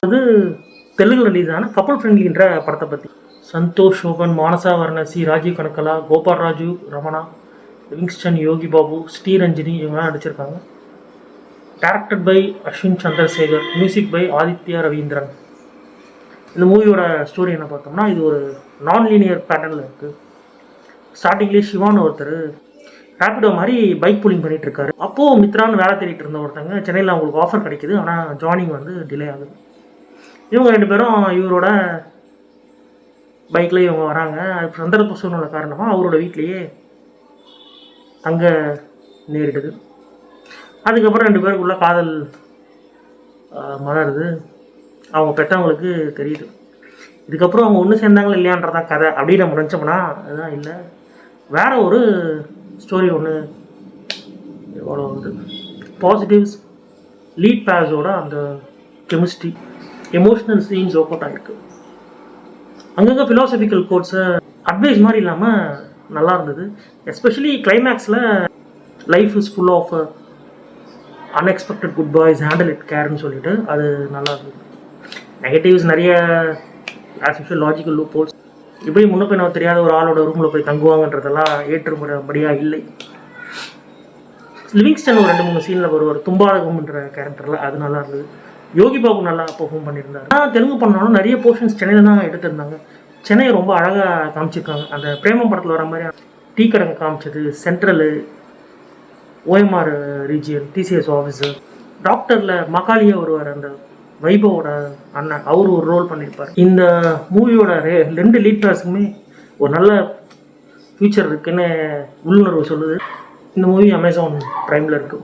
அது தெலுங்கு ரிலீஸான கப்பல் ஃப்ரெண்ட்லின்ற படத்தை பற்றி. சந்தோஷ் சோபன், மானசா வர்ணசி, ராஜீவ் கனகலா, கோபால் ராஜு, ரமணா, லிவிங்ஸ்டன், யோகி பாபு, ஸ்ரீரஞ்சினி இவங்கெல்லாம் நடிச்சிருக்காங்க. Directed by Ashwin Chandrasekar, music by Aditya Ravindran. இந்த மூவியோட ஸ்டோரி என்ன பார்த்தோம்னா, இது ஒரு நான் லீனியர் பேட்டர்னில் இருக்குது. ஸ்டார்டிங்லேயே சிவான்னு ஒருத்தர் ரேப்பிடோ மாதிரி பைக் புல்லிங் பண்ணிகிட்டு இருக்காரு. அப்போது மித்ரான்னு வேலை தேடிட்டு இருந்த ஒருத்தங்க சென்னையில் அவங்களுக்கு ஆஃபர் கிடைக்கிது. ஆனால் ஜாயினிங் வந்து டிலே ஆகுது. இவங்க 2 பேரும் இவரோட பைக்கில் இவங்க வராங்க. அது சந்தர்ப்ப சூழ்நிலை காரணமாக அவரோட வீட்லேயே தங்க நேரிடுது. அதுக்கப்புறம் 2 பேருக்குள்ள காதல் மலருது. அவங்க பெற்றவங்களுக்கு தெரியுது. இதுக்கப்புறம் அவங்க ஒன்று சேர்ந்தாங்களா இல்லையான்றதான் கதை அப்படின்னு நம்ம நினச்சோம்னா அதுதான் இல்லை. வேற ஒரு ஸ்டோரி ஒன்று எவ்வளோ வந்து பாசிட்டிவ்ஸ் லீட் பேஸோட அந்த chemistry emotional scenes work out ஆகிருக்கு. அங்கங்கே ஃபிலாசபிக்கல் கோட்ஸை அட்வைஸ் மாதிரி இல்லாமல் நல்லா இருந்தது. எஸ்பெஷலி கிளைமேக்ஸில் life is full of unexpected good boys handle it கேர்னு சொல்லிட்டு அது நல்லா இருந்தது. நெகட்டிவ்ஸ் நிறைய as usual logical loopholes, இப்படி முன்ன போய் நான் தெரியாத ஒரு ஆளோட ரூமில் போய் தங்குவாங்கன்றதெல்லாம் ஏற்றும்படியாக இல்லை. லிவிங்ஸ்டன் ஒரு 2-3 சீனில் வருவார், தும்பாதகம்ன்ற கேரக்டரில், அது நல்லா இருந்தது. யோகி பாபு நல்லா பெர்ஃபார்ம் பண்ணியிருந்தார். ஆனால் தெலுங்கு பண்ணாலும் நிறைய போர்ஷன்ஸ் சென்னையில் தான் எடுத்திருந்தாங்க. சென்னையை ரொம்ப அழகாக காமிச்சிருக்காங்க. அந்த பிரேமம் படத்தில் வர மாதிரி டீ கடங்க காமிச்சது, central, OMR region, TCS officer, டாக்டரில் மகாலியாக வருவார், அந்த வைபவோட அண்ணன், அவர் ஒரு ரோல் பண்ணியிருப்பார். இந்த மூவியோட 2 லீட் பேர்ஸுக்குமே ஒரு நல்ல ஃபியூச்சர் இருக்குன்னு உள்ளுணர்வு சொல்லுது. இந்த மூவி அமேசான் ப்ரைமில் இருக்குது.